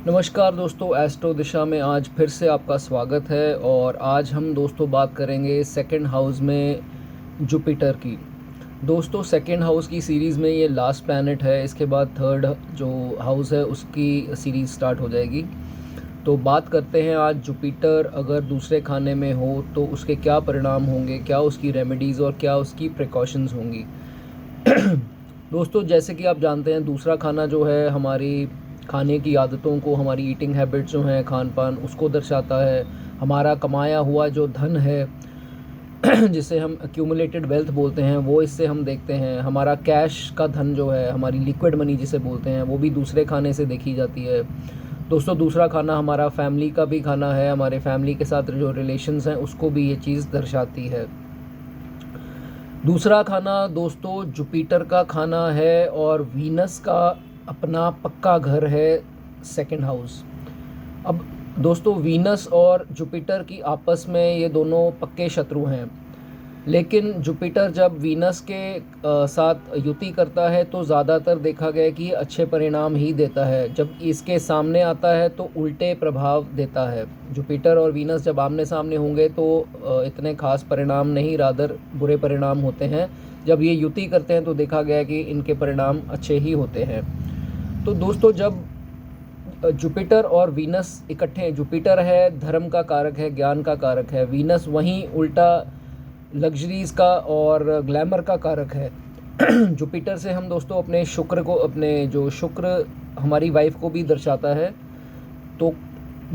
नमस्कार दोस्तों, एस्ट्रो दिशा में आज फिर से आपका स्वागत है। और आज हम दोस्तों बात करेंगे सेकंड हाउस में जुपिटर की। दोस्तों सेकंड हाउस की सीरीज़ में ये लास्ट प्लैनेट है। इसके बाद थर्ड जो हाउस है उसकी सीरीज़ स्टार्ट हो जाएगी। तो बात करते हैं आज जुपिटर अगर दूसरे खाने में हो तो उसके क्या परिणाम होंगे, क्या उसकी रेमेडीज़ और क्या उसकी प्रिकॉशंस होंगी। दोस्तों जैसे कि आप जानते हैं, दूसरा खाना जो है हमारी खाने की आदतों को, हमारी ईटिंग हैबिट्स जो हैं, खान पान, उसको दर्शाता है। हमारा कमाया हुआ जो धन है जिसे हम एक्यूमुलेटेड वेल्थ बोलते हैं, वो इससे हम देखते हैं। हमारा कैश का धन जो है, हमारी लिक्विड मनी जिसे बोलते हैं, वो भी दूसरे खाने से देखी जाती है। दोस्तों दूसरा खाना हमारा फैमिली का भी खाना है। हमारे फैमिली के साथ जो रिलेशंस हैं उसको भी ये चीज़ दर्शाती है। दूसरा खाना दोस्तों जुपिटर का खाना है और वीनस का अपना पक्का घर है सेकंड हाउस। अब दोस्तों वीनस और जुपिटर की आपस में ये दोनों पक्के शत्रु हैं, लेकिन जुपिटर जब वीनस के साथ युति करता है तो ज़्यादातर देखा गया कि ये अच्छे परिणाम ही देता है। जब इसके सामने आता है तो उल्टे प्रभाव देता है। जुपिटर और वीनस जब आमने सामने होंगे तो इतने खास परिणाम नहीं, रादर बुरे परिणाम होते हैं। जब ये युति करते हैं तो देखा गया कि इनके परिणाम अच्छे ही होते हैं। तो दोस्तों जब जुपिटर और वीनस इकट्ठे हैं, जुपिटर है धर्म का कारक है, ज्ञान का कारक है। वीनस वहीं उल्टा लग्जरीज़ का और ग्लैमर का कारक है। जुपिटर से हम दोस्तों अपने शुक्र को, अपने जो शुक्र हमारी वाइफ को भी दर्शाता है। तो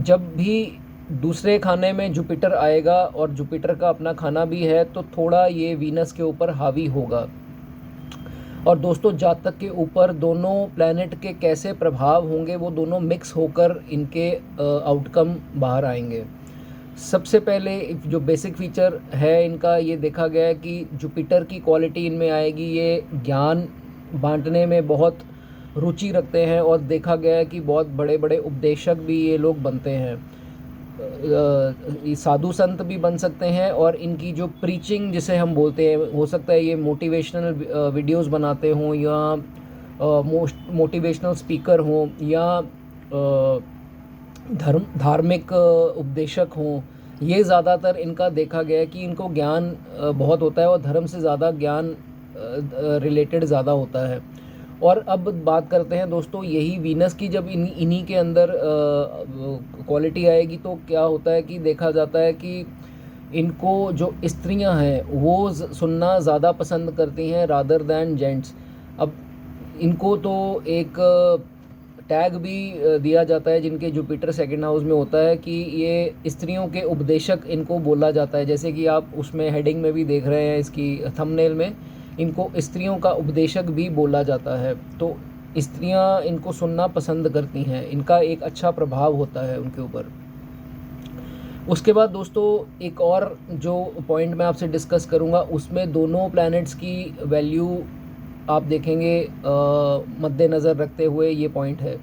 जब भी दूसरे खाने में जुपिटर आएगा और जुपिटर का अपना खाना भी है तो थोड़ा ये वीनस के ऊपर हावी होगा। और दोस्तों जातक के ऊपर दोनों प्लैनेट के कैसे प्रभाव होंगे, वो दोनों मिक्स होकर इनके आउटकम बाहर आएंगे। सबसे पहले जो बेसिक फीचर है इनका, ये देखा गया है कि जुपिटर की क्वालिटी इनमें आएगी, ये ज्ञान बांटने में बहुत रुचि रखते हैं और देखा गया है कि बहुत बड़े बड़े उपदेशक भी ये लोग बनते हैं। साधु संत भी बन सकते हैं और इनकी जो प्रीचिंग जिसे हम बोलते हैं, हो सकता है ये मोटिवेशनल वीडियोस बनाते हों या मोटिवेशनल स्पीकर हों या धार्मिक उपदेशक हों। ये ज़्यादातर इनका देखा गया है कि इनको ज्ञान बहुत होता है और धर्म से ज़्यादा ज्ञान रिलेटेड ज़्यादा होता है। और अब बात करते हैं दोस्तों, यही वीनस की जब इन्हीं के अंदर क्वालिटी आएगी तो क्या होता है कि देखा जाता है कि इनको जो स्त्रियां हैं वो सुनना ज़्यादा पसंद करती हैं रादर दैन जेंट्स। अब इनको तो एक टैग भी दिया जाता है जिनके जुपिटर सेकंड हाउस में होता है कि ये स्त्रियों के उपदेशक इनको बोला जाता है। जैसे कि आप उसमें हेडिंग में भी देख रहे हैं, इसकी थंबनेल में, इनको स्त्रियों का उपदेशक भी बोला जाता है। तो स्त्रियां इनको सुनना पसंद करती हैं, इनका एक अच्छा प्रभाव होता है उनके ऊपर। उसके बाद दोस्तों एक और जो पॉइंट मैं आपसे डिस्कस करूंगा, उसमें दोनों प्लैनेट्स की वैल्यू आप देखेंगे मद्देनज़र रखते हुए ये पॉइंट है।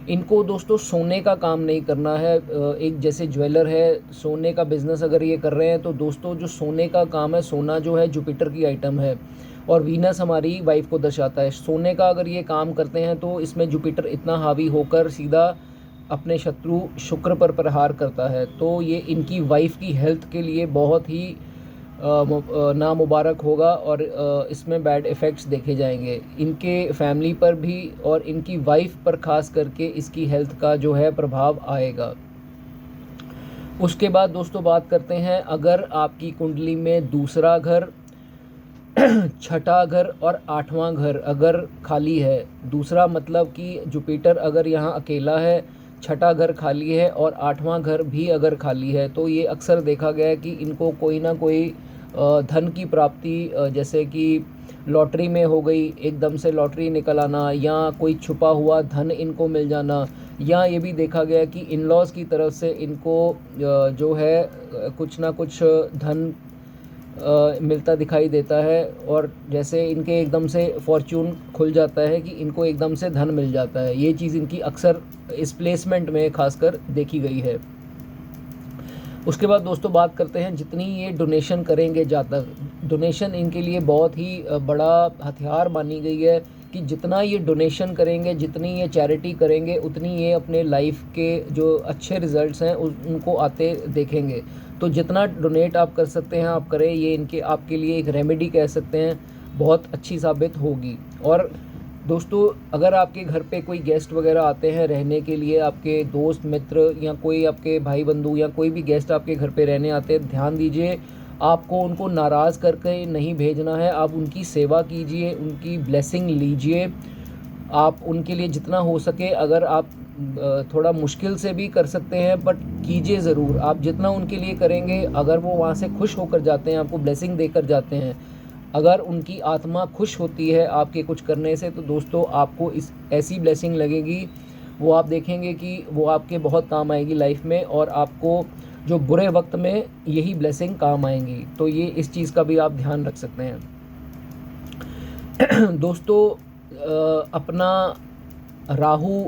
इनको दोस्तों सोने का काम नहीं करना है। एक जैसे ज्वेलर है, सोने का बिज़नेस अगर ये कर रहे हैं तो दोस्तों जो सोने का काम है, सोना जो है जुपिटर की आइटम है और वीनस हमारी वाइफ को दर्शाता है। सोने का अगर ये काम करते हैं तो इसमें जुपिटर इतना हावी होकर सीधा अपने शत्रु शुक्र पर प्रहार करता है। तो ये इनकी वाइफ की हेल्थ के लिए बहुत ही नामुबारक होगा और इसमें बैड इफ़ेक्ट्स देखे जाएंगे इनके फैमिली पर भी और इनकी वाइफ पर ख़ास करके इसकी हेल्थ का जो है प्रभाव आएगा। उसके बाद दोस्तों बात करते हैं, अगर आपकी कुंडली में दूसरा घर, छठा घर और आठवां घर अगर खाली है, दूसरा मतलब कि जुपिटर अगर यहाँ अकेला है, छठा घर खाली है और आठवां घर भी अगर खाली है, तो ये अक्सर देखा गया है कि इनको कोई ना कोई धन की प्राप्ति, जैसे कि लॉटरी में हो गई, एकदम से लॉटरी निकल आना, या कोई छुपा हुआ धन इनको मिल जाना, या ये भी देखा गया कि इन लॉज की तरफ से इनको जो है कुछ ना कुछ धन मिलता दिखाई देता है। और जैसे इनके एकदम से फॉर्च्यून खुल जाता है कि इनको एकदम से धन मिल जाता है। ये चीज़ इनकी अक्सर इस प्लेसमेंट में खासकर देखी गई है। उसके बाद दोस्तों बात करते हैं, जितनी ये डोनेशन करेंगे जातक, डोनेशन इनके लिए बहुत ही बड़ा हथियार मानी गई है कि जितना ये डोनेशन करेंगे, जितनी ये चैरिटी करेंगे, उतनी ये अपने लाइफ के जो अच्छे रिज़ल्ट्स हैं उनको आते देखेंगे। तो जितना डोनेट आप कर सकते हैं आप करें, ये इनके आपके लिए एक रेमेडी कह सकते हैं, बहुत अच्छी साबित होगी। और दोस्तों, अगर आपके घर पे कोई गेस्ट वगैरह आते हैं रहने के लिए, आपके दोस्त मित्र या कोई आपके भाई बंधु या कोई भी गेस्ट आपके घर पे रहने आते हैं, ध्यान दीजिए, आपको उनको नाराज़ करके नहीं भेजना है। आप उनकी सेवा कीजिए, उनकी ब्लेसिंग लीजिए। आप उनके लिए जितना हो सके, अगर आप थोड़ा मुश्किल से भी कर सकते हैं, बट कीजिए ज़रूर। आप जितना उनके लिए करेंगे, अगर वो वहाँ से खुश होकर जाते हैं, आपको ब्लेसिंग देकर जाते हैं, अगर उनकी आत्मा खुश होती है आपके कुछ करने से, तो दोस्तों आपको इस ऐसी ब्लेसिंग लगेगी, वो आप देखेंगे कि वो आपके बहुत काम आएगी लाइफ में, और आपको जो बुरे वक्त में यही ब्लेसिंग काम आएंगी। तो ये इस चीज़ का भी आप ध्यान रख सकते हैं। दोस्तों, अपना राहु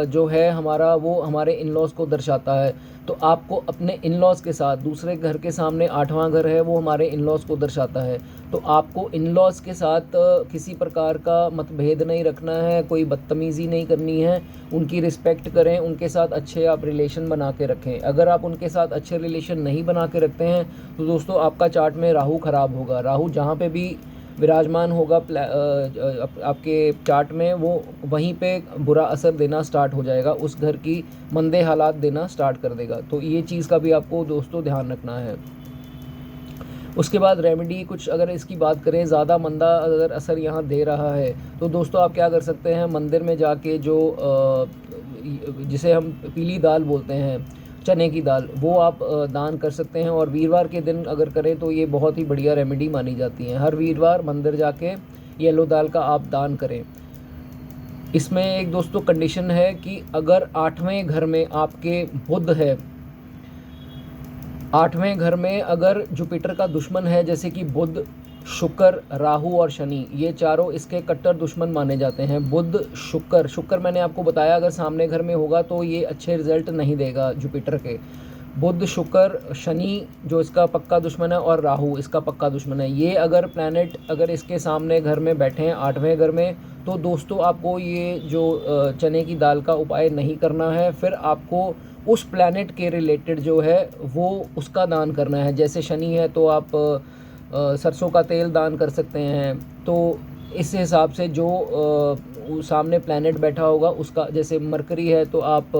जो है हमारा, वो हमारे इन लॉज़ को दर्शाता है। तो आपको अपने इन लॉज़ के साथ, दूसरे घर के सामने 8वां घर है, वो हमारे इन लॉज़ को दर्शाता है। तो आपको इन लॉज़ के साथ किसी प्रकार का मतभेद नहीं रखना है, कोई बदतमीज़ी नहीं करनी है, उनकी रिस्पेक्ट करें, उनके साथ अच्छे आप रिलेशन बना के रखें। अगर आप उनके साथ अच्छे रिलेशन नहीं बना के रखते हैं तो दोस्तों आपका चार्ट में राहु ख़राब होगा। राहु जहाँ पे भी विराजमान होगा आपके चार्ट में, वो वहीं पे बुरा असर देना स्टार्ट हो जाएगा, उस घर की मंदे हालात देना स्टार्ट कर देगा। तो ये चीज़ का भी आपको दोस्तों ध्यान रखना है। उसके बाद रेमेडी कुछ अगर इसकी बात करें, ज़्यादा मंदा अगर असर यहाँ दे रहा है तो दोस्तों आप क्या कर सकते हैं, मंदिर में जाके जो जिसे हम पीली दाल बोलते हैं, चने की दाल, वो आप दान कर सकते हैं। और वीरवार के दिन अगर करें तो ये बहुत ही बढ़िया रेमेडी मानी जाती है। हर वीरवार मंदिर जाके येलो दाल का आप दान करें। इसमें एक दोस्तों कंडीशन है कि अगर 8वें घर में आपके बुध है, 8वें घर में अगर जुपिटर का दुश्मन है, जैसे कि बुध, शुक्र, राहु और शनि, ये चारों इसके कट्टर दुश्मन माने जाते हैं। बुध, शुक्र मैंने आपको बताया अगर सामने घर में होगा तो ये अच्छे रिजल्ट नहीं देगा जुपिटर के। बुध, शुक्र, शनि जो इसका पक्का दुश्मन है, और राहु इसका पक्का दुश्मन है। ये अगर प्लैनेट अगर इसके सामने घर में बैठे हैं 8वें घर में, तो दोस्तों आपको ये जो चने की दाल का उपाय नहीं करना है। फिर आपको उस प्लैनेट के रिलेटेड जो है वो उसका दान करना है। जैसे शनि है तो आप सरसों का तेल दान कर सकते हैं। तो इस हिसाब से जो सामने प्लैनेट बैठा होगा उसका, जैसे मरकरी है तो आप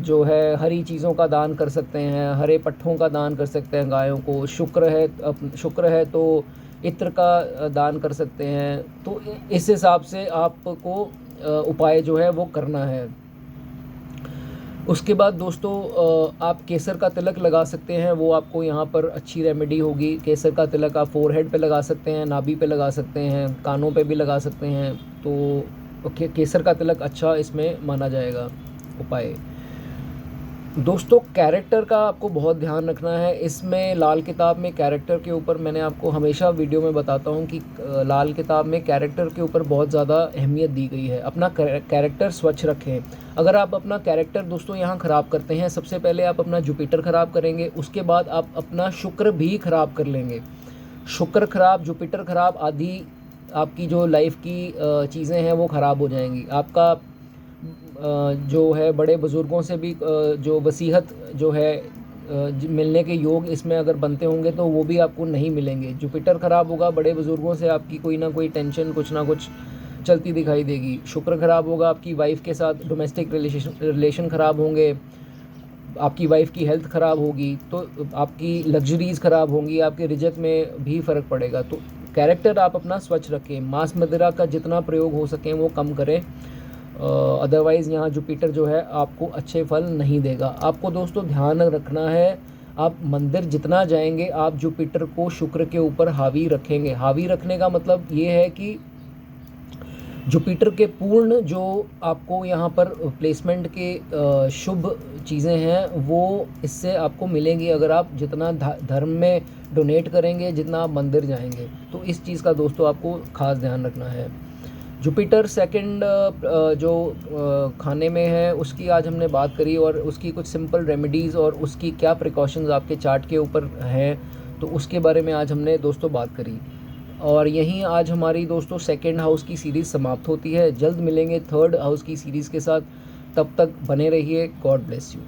जो है हरी चीज़ों का दान कर सकते हैं, हरे पट्ठों का दान कर सकते हैं गायों को। शुक्र है तो इत्र का दान कर सकते हैं। तो इस हिसाब से आपको उपाय जो है वो करना है। उसके बाद दोस्तों आप केसर का तिलक लगा सकते हैं, वो आपको यहाँ पर अच्छी रेमेडी होगी। केसर का तिलक आप फोरहेड पे लगा सकते हैं, नाभि पे लगा सकते हैं, कानों पे भी लगा सकते हैं। तो केसर का तिलक अच्छा इसमें माना जाएगा उपाय। दोस्तों, कैरेक्टर का आपको बहुत ध्यान रखना है। इसमें लाल किताब में कैरेक्टर के ऊपर मैंने आपको हमेशा वीडियो में बताता हूँ कि लाल किताब में कैरेक्टर के ऊपर बहुत ज़्यादा अहमियत दी गई है। अपना कैरेक्टर स्वच्छ रखें। अगर आप अपना कैरेक्टर दोस्तों यहाँ ख़राब करते हैं, सबसे पहले आप अपना जुपिटर ख़राब करेंगे, उसके बाद आप अपना शुक्र भी ख़राब कर लेंगे। शुक्र ख़राब, जुपिटर ख़राब, आदि आपकी जो लाइफ की चीज़ें हैं वो ख़राब हो जाएंगी। आपका जो है बड़े बुज़ुर्गों से भी जो वसीयत जो है मिलने के योग इसमें अगर बनते होंगे तो वो भी आपको नहीं मिलेंगे। जुपिटर ख़राब होगा, बड़े बुज़ुर्गों से आपकी कोई ना कोई टेंशन कुछ ना कुछ चलती दिखाई देगी। शुक्र ख़राब होगा, आपकी वाइफ के साथ डोमेस्टिक रिलेशन ख़राब होंगे, आपकी वाइफ की हेल्थ ख़राब होगी, तो आपकी लग्जरीज़ ख़राब होंगी, आपके रिजक में भी फ़र्क पड़ेगा। तो कैरेक्टर आप अपना स्वच्छ रखें। मांस मदिरा का जितना प्रयोग हो सके वो कम करें। अदरवाइज़ यहाँ जुपिटर जो है आपको अच्छे फल नहीं देगा। आपको दोस्तों ध्यान रखना है, आप मंदिर जितना जाएंगे आप जुपिटर को शुक्र के ऊपर हावी रखेंगे। हावी रखने का मतलब ये है कि जुपिटर के पूर्ण जो आपको यहाँ पर प्लेसमेंट के शुभ चीज़ें हैं वो इससे आपको मिलेंगी अगर आप जितना धर्म में डोनेट करेंगे, जितना आप मंदिर जाएंगे। तो इस चीज़ का दोस्तों आपको ख़ास ध्यान रखना है। जुपिटर सेकंड जो खाने में है उसकी आज हमने बात करी, और उसकी कुछ सिंपल रेमेडीज़ और उसकी क्या प्रिकॉशंस आपके चार्ट के ऊपर हैं, तो उसके बारे में आज हमने दोस्तों बात करी। और यहीं आज हमारी दोस्तों सेकंड हाउस की सीरीज़ समाप्त होती है। जल्द मिलेंगे थर्ड हाउस की सीरीज़ के साथ, तब तक बने रहिए। God bless you.